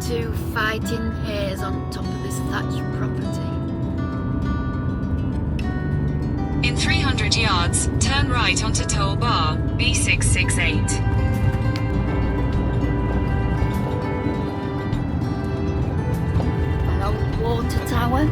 two fighting hares on top of this thatched property. In 300 yards, turn right onto toll bar B668. An old water tower.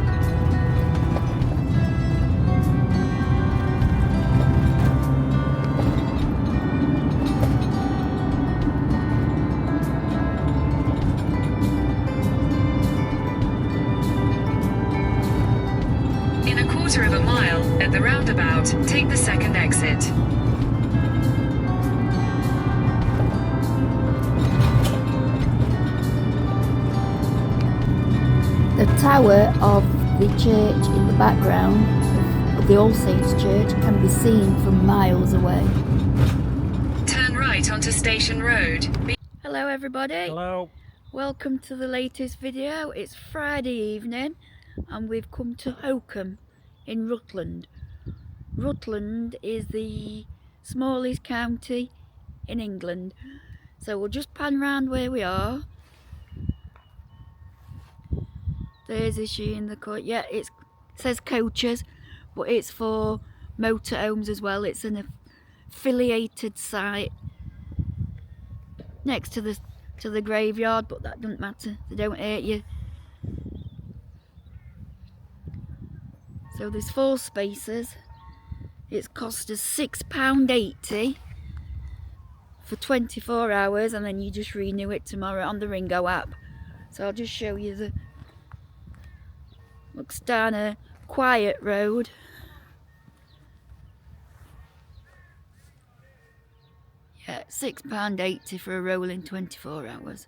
In a quarter of a mile, at the roundabout, take the second exit. The tower of the church in the background of the All Saints Church can be seen from miles away. Turn right onto Station Road. Hello everybody. Hello. Welcome to the latest video. It's Friday evening and we've come to Oakham in Rutland. Rutland is the smallest county in England. So we'll just pan round where we are. There's a she in the court. Yeah, it says coaches, but it's for motorhomes as well. It's an affiliated site next to the graveyard, but that doesn't matter. They don't hurt you. So there's 4 spaces. It's cost us £6.80 for 24 hours, and then you just renew it tomorrow on the Ringo app. So I'll just show you the. Looks down a quiet road. Yeah, £6.80 for a rolling 24 hours.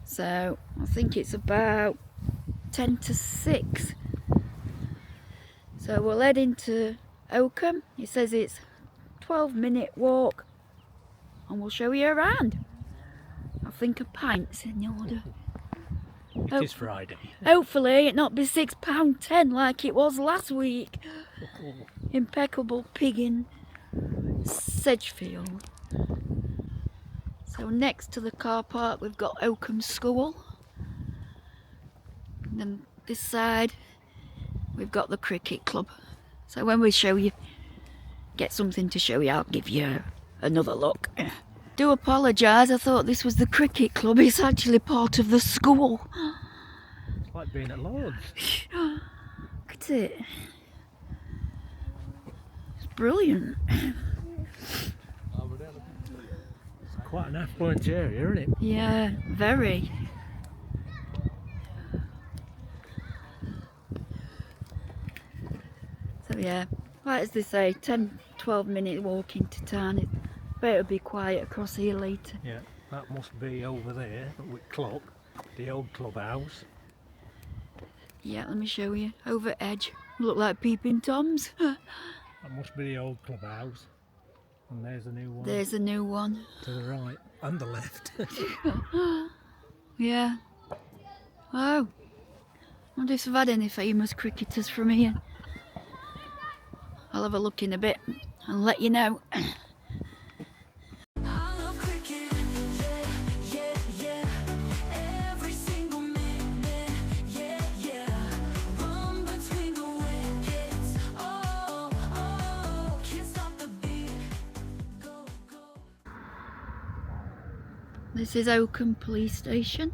So I think it's about 10 to 6. So we'll head into Oakham. It says it's 12-minute walk and we'll show you around. I think a pint's in the order. It is Friday. Hopefully it not be £6.10 like it was last week. Impeccable pig in Sedgefield. So next to the car park we've got Oakham School. And then this side we've got the cricket club. So when we show you, get something to show you, I'll give you another look. Do apologise, I thought this was the cricket club. It's actually part of the school. It's like being at Lord's. Look at it. It's brilliant. It's quite an affluent area, isn't it? Yeah, very. So yeah, like as they say, 10-12 minute walk into town. It better be quiet across here later. Yeah, that must be over there, with clock, the old clubhouse. Yeah, let me show you. Over edge. Look like peeping Toms. That must be the old clubhouse. And there's a new one. There's a new one. To the right and the left. Yeah. Oh. I wonder if they've had any famous cricketers from here. I'll have a look in a bit and let you know. This is Oakham Police Station.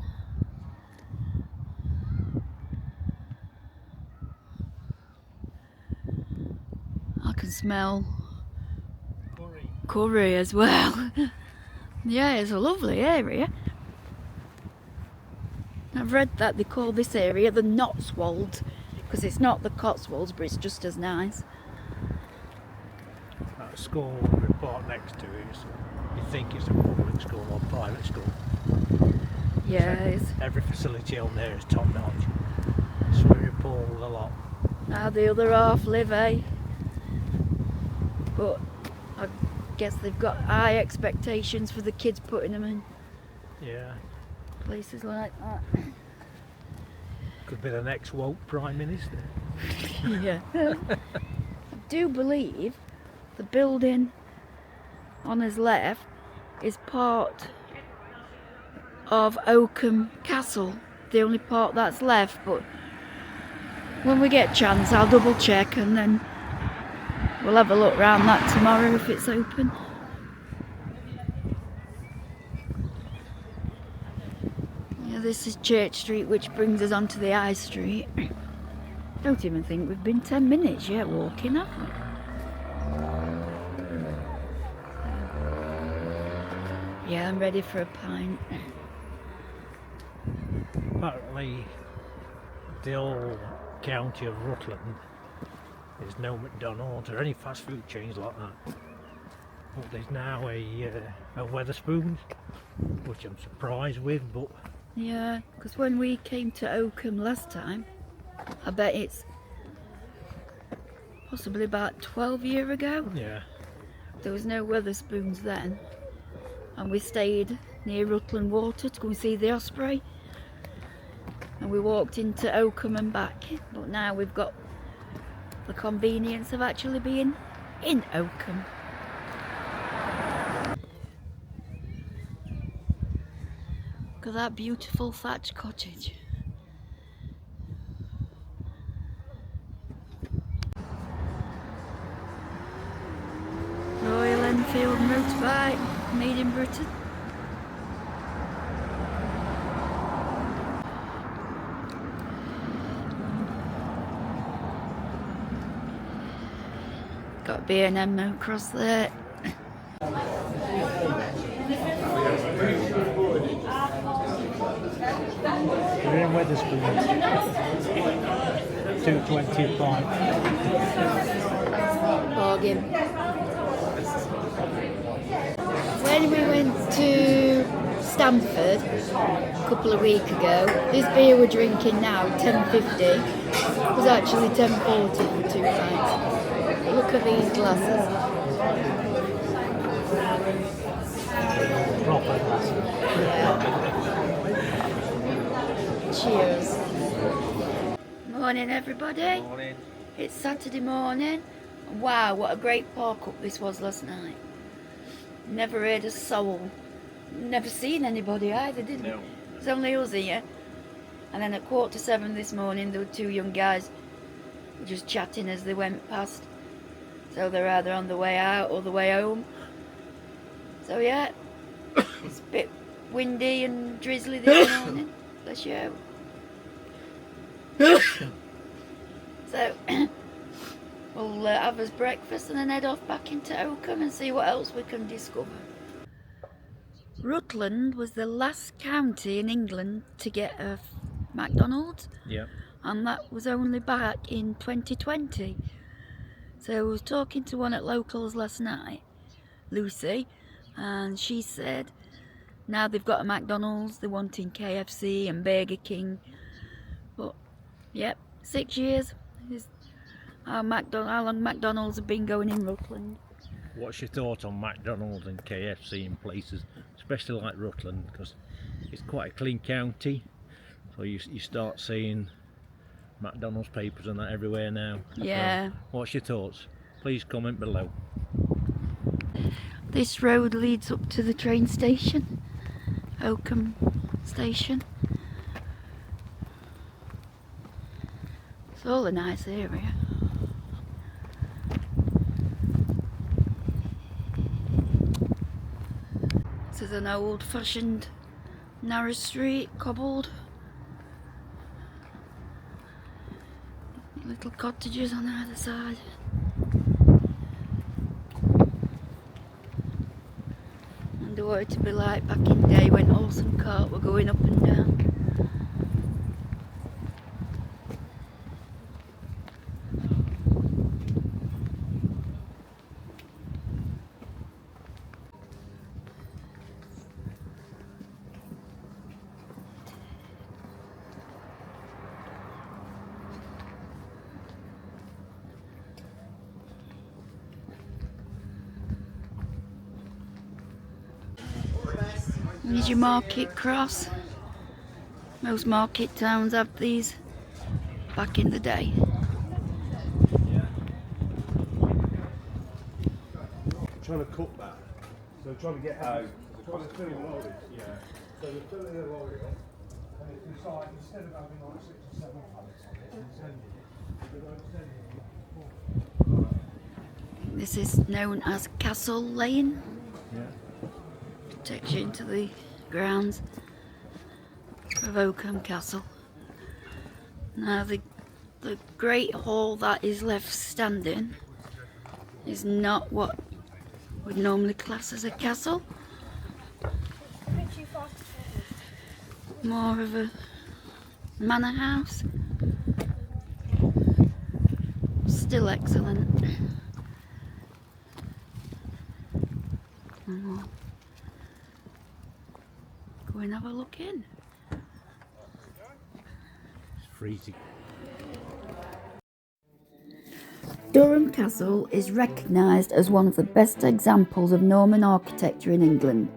I can smell curry as well. Yeah, it's a lovely area. I've read that they call this area the Knotswolds because it's not the Cotswolds, but it's just as nice. That school report next to it, you think it's a public school or private school. Yeah, every facility on there is top notch. Swimming pool, a lot. Now the other half live, eh? But I guess they've got high expectations for the kids putting them in Yeah. places like that. Could be the next woke Prime Minister. Yeah. I do believe the building on his left is part of Oakham Castle, the only part that's left, but when we get a chance I'll double check and then we'll have a look round that tomorrow if it's open. Yeah, this is Church Street, which brings us onto the High Street. Don't even think we've been 10 minutes yet walking, have we? Yeah, I'm ready for a pint. Apparently, the whole county of Rutland is no McDonald's or any fast food chains like that. But there's now a Wetherspoons, which I'm surprised with, but... Yeah, because when we came to Oakham last time, I bet it's possibly about 12 years ago. Yeah. There was no Wetherspoons then. And we stayed near Rutland Water to go and see the Osprey. And we walked into Oakham and back. But now we've got the convenience of actually being in Oakham. Look at that beautiful thatched cottage. Royal Enfield motorbike, made in Britain. Got B&M across there. We're in Wetherspoons. 2.20 a pint. Bargain. When we went to Stamford a couple of weeks ago, this beer we're drinking now, 10.50, was actually 10.40 for 2 pints. But look at these glasses. Proper glasses. Yeah. Cheers. Morning everybody. Morning. It's Saturday morning. Wow, what a great park up this was last night. Never heard a soul. Never seen anybody either, did we? No. It was only us here. And then at 6:45 this morning, there were 2 young guys just chatting as they went past. So they're either on the way out or the way home. So yeah, it's a bit windy and drizzly this morning. Bless you. So we'll have us breakfast and then head off back into Oakham and see what else we can discover. Rutland was the last county in England to get a McDonald's. Yeah. And that was only back in 2020. So I was talking to one at Locals last night, Lucy, and she said now they've got a McDonald's, they're wanting KFC and Burger King. But yep, 6 years is how long McDonald's have been going in Rutland. What's your thought on McDonald's and KFC in places, especially like Rutland, because it's quite a clean county, so you start seeing McDonald's papers and that everywhere now. Yeah. So what's your thoughts? Please comment below. This road leads up to the train station, Oakham station. It's all a nice area. This is an old-fashioned narrow street, cobbled. Little cottages on either side. Wonder what it'd be like back in the day when horse and cart were going up and down. Here's your market cross. Most market towns have these back in the day. trying to cut that. So they're trying to get out. Trying to fill in lorries. Yeah. So they're filling a lorry up, and it's like instead of having like 6 or 7 pallets on it, they're extending it. This is known as Castle Lane. Yeah. Takes you into the grounds of Oakham Castle. Now the great hall that is left standing is not what would normally class as a castle. More of a manor house. Still excellent. And we'll go and have a look in. It's freezing. Durham Castle is recognised as one of the best examples of Norman architecture in England.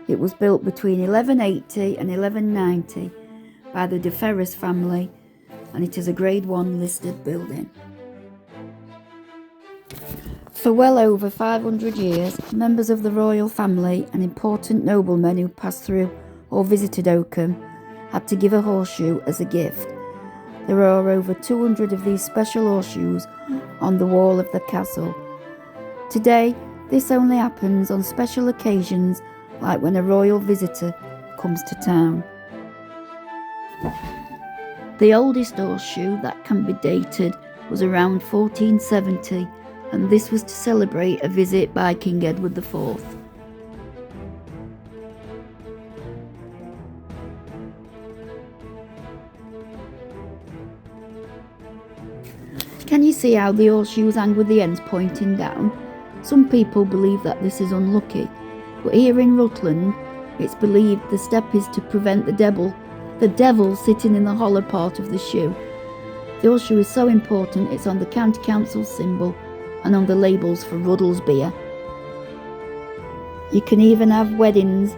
It was built between 1180 and 1190 by the De Ferrers family, and it is a Grade 1 listed building. For well over 500 years, members of the royal family and important noblemen who passed through or visited Oakham had to give a horseshoe as a gift. There are over 200 of these special horseshoes on the wall of the castle. Today, this only happens on special occasions like when a royal visitor comes to town. The oldest horseshoe that can be dated was around 1470, and this was to celebrate a visit by King Edward IV. Can you see how the horseshoes hang with the ends pointing down? Some people believe that this is unlucky, but here in Rutland, it's believed the step is to prevent the devil sitting in the hollow part of the shoe. The horseshoe is so important it's on the county council symbol and on the labels for Ruddles beer. You can even have weddings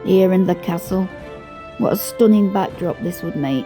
here in the castle. What a stunning backdrop this would make.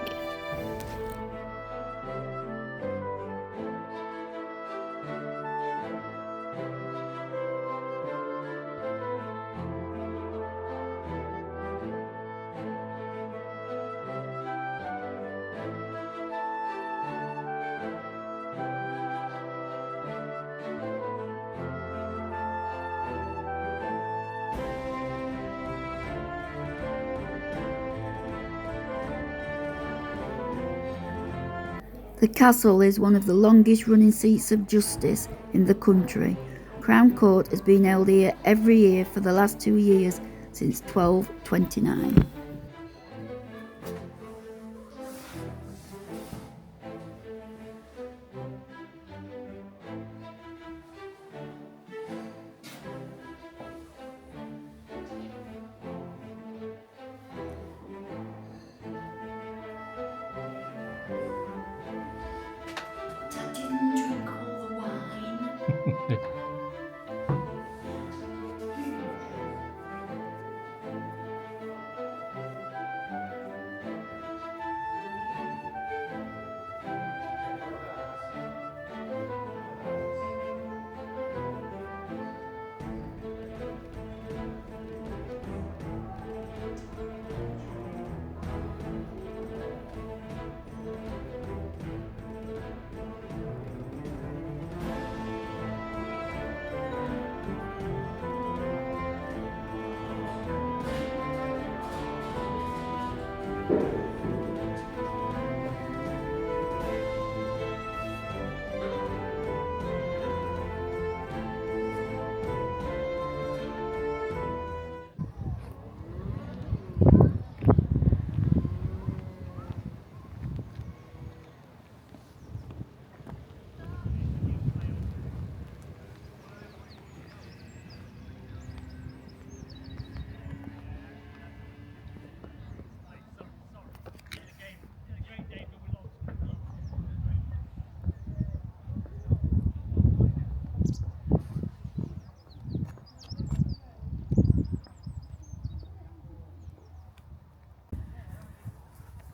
The castle is one of the longest running seats of justice in the country. Crown Court has been held here every year for the last 2 years since 1229. I didn't drink all the wine.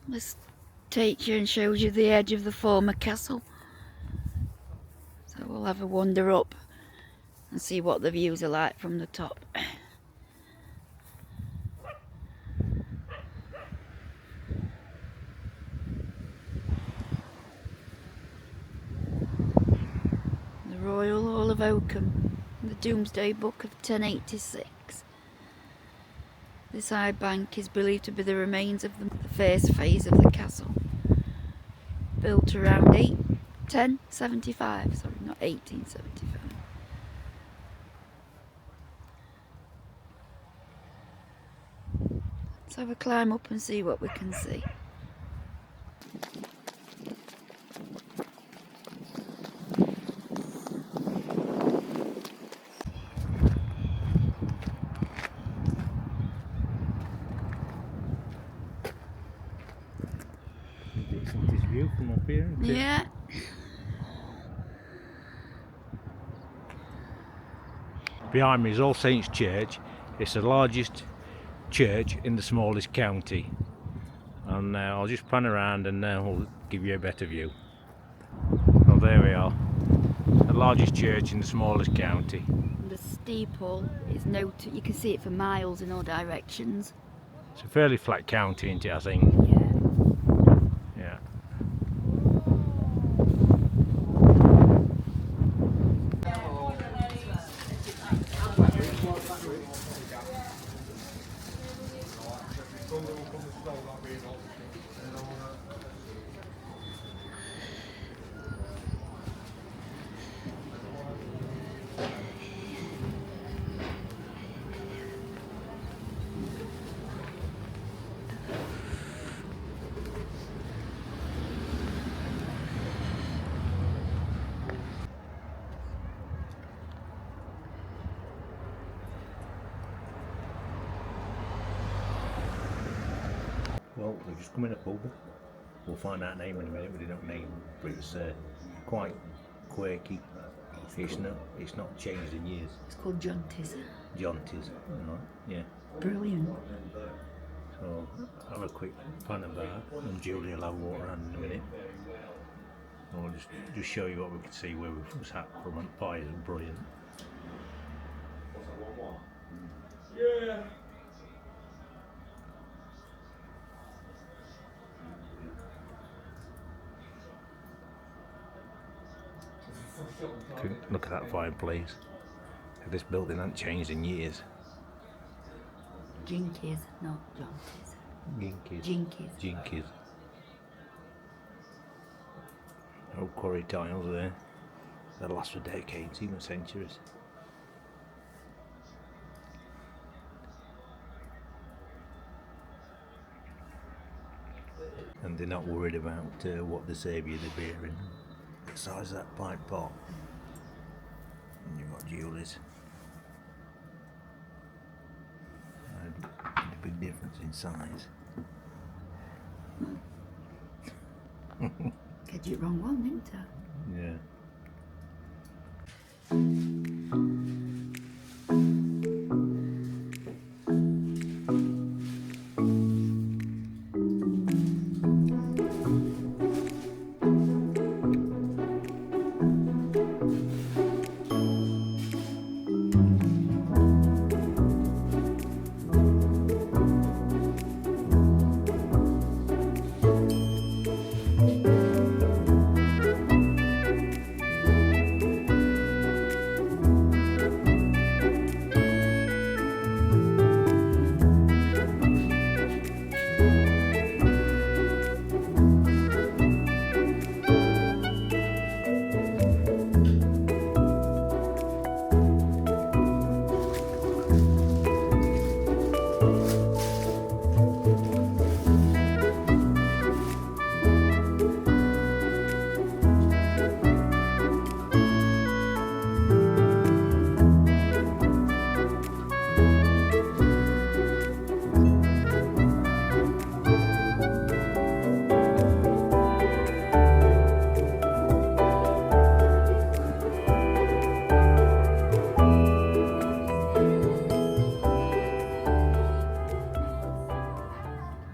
This takes you and shows you the edge of the former castle. So we'll have a wander up and see what the views are like from the top. The Royal Hall of Oakham, the Domesday Book of 1086. This high bank is believed to be the remains of the first phase of the castle, built around 1075, sorry, not 1875. Let's have a climb up and see what we can see. This view from up here. Yeah. Behind me is All Saints Church. It's the largest church in the smallest county. And I'll just pan around and we'll give you a better view. Oh, there we are. The largest church in the smallest county. The steeple is noted, you can see it for miles in all directions. It's a fairly flat county, isn't it, I think? Yeah. Yeah. Well, they're just coming up over. We'll find out name in a minute, but they don't name, but it's quite quirky. It's not changed in years. It's called Jaunties. Jaunties, right? Yeah. Brilliant. So have a quick pan of that, and Julie will have water around in a minute. I'll just show you what we can see where we was at from on fire. It's brilliant. Yeah. Look at that fireplace. This building hasn't changed in years. Jinkies, not Jaunties. Jinkies. Jinkies. Jinkies. Old quarry tiles there. They'll last for decades, even centuries. And they're not worried about what the saviour they're bearing. The size of that pipe pot. And you've got Julie's. A big difference in size. Get you wrong one, didn't I? Yeah.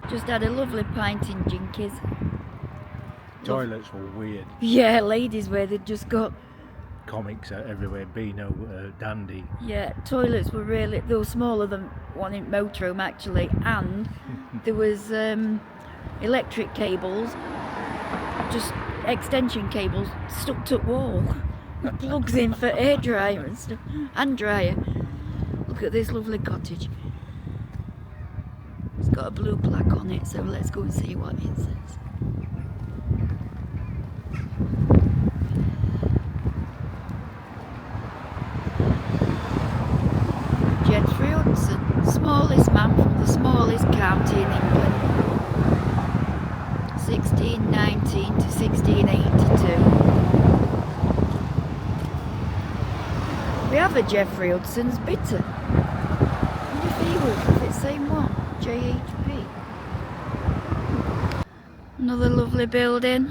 Just had a lovely pint in Jinkies. Toilets were weird. Yeah, ladies where they'd just got comics everywhere. Beano, Dandy. Yeah, toilets were really, they were smaller than one in motorhome actually, and there was electric cables, just extension cables stuck to the wall with plugs in for air dryer and stuff, and dryer. Look at this lovely cottage. It's got a blue plaque on it, so let's go and see what it says. Geoffrey Hudson, smallest man from the smallest county in England, 1619 to 1682. We have a Geoffrey Hudson's bitter. I wonder if he would, if it's the same one, JHP. Another lovely building.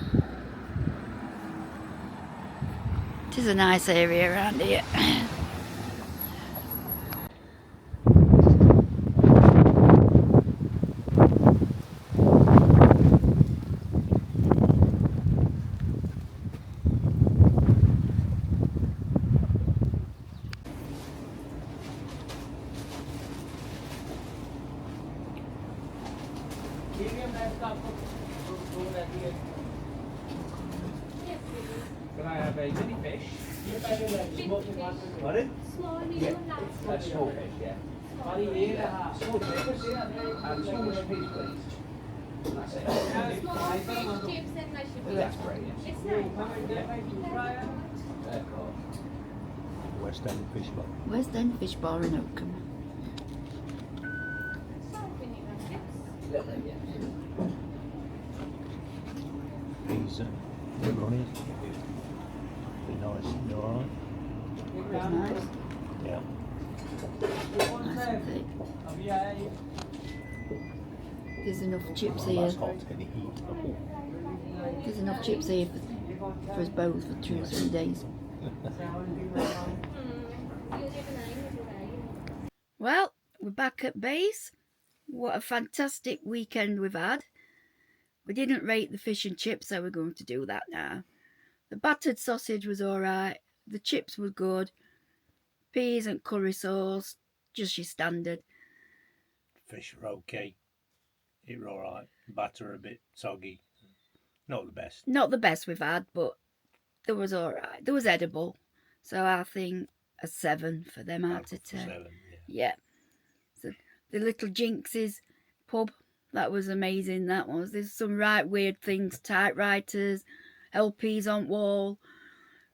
It is a nice area around here. Can I have a mini fish? Pardon? Small, Yeah, medium, and large. a small fish, yeah. Small fish, and small fish, please. That's it. Small fish, chips, and mushrooms. That's great, yes. It's nice. West End Fish Bar. West End Fish Bar in Oakham. These running. Be nice. You alright? It's nice. Yeah. Nice and thick. There's enough chips Well, here. that's hot in the heat. There's enough chips here for us both for 2 or 3 days. Well, we're back at base. What a fantastic weekend we've had. We didn't rate the fish and chips, so we're going to do that now. The battered sausage was alright. The chips were good. Peas and curry sauce, just your standard. Fish were okay. It were alright. Batter a bit soggy. Not the best. Not the best we've had, but there was alright. There was edible. So I think a 7 for them out of 10. 7, Yeah. So the Little Jinx's pub, that was amazing, that was. There's some right weird things, typewriters, LPs on wall,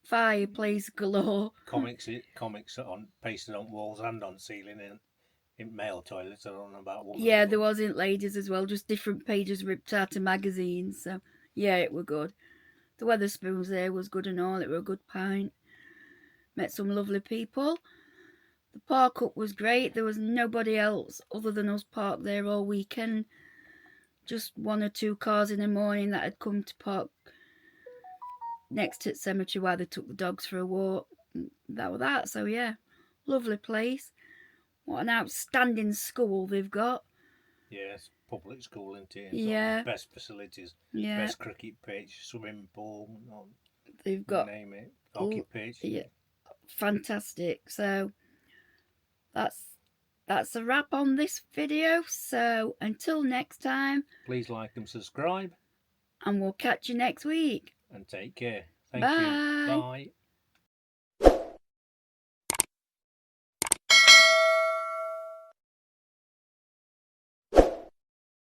fireplace galore. Comics on pasted on walls and on ceiling in male toilets. I don't know about women. Yeah, there was in ladies as well, just different pages ripped out of magazines. So yeah, it were good. The Weatherspoons there was good and all. It were a good pint. Met some lovely people. The park up was great. There was nobody else other than us parked there all weekend. Just 1 or 2 cars in the morning that had come to park next to the cemetery while they took the dogs for a walk. That was that. So yeah, lovely place. What an outstanding school they've got. Yes, public school, isn't it? Yeah. Best facilities. Yeah. Best cricket pitch, swimming pool. They've got, name it. Hockey pitch. yeah, fantastic. So that's a wrap on this video. So until next time, Please like and subscribe and we'll catch you next week. and take care. Thank Bye. you. Bye.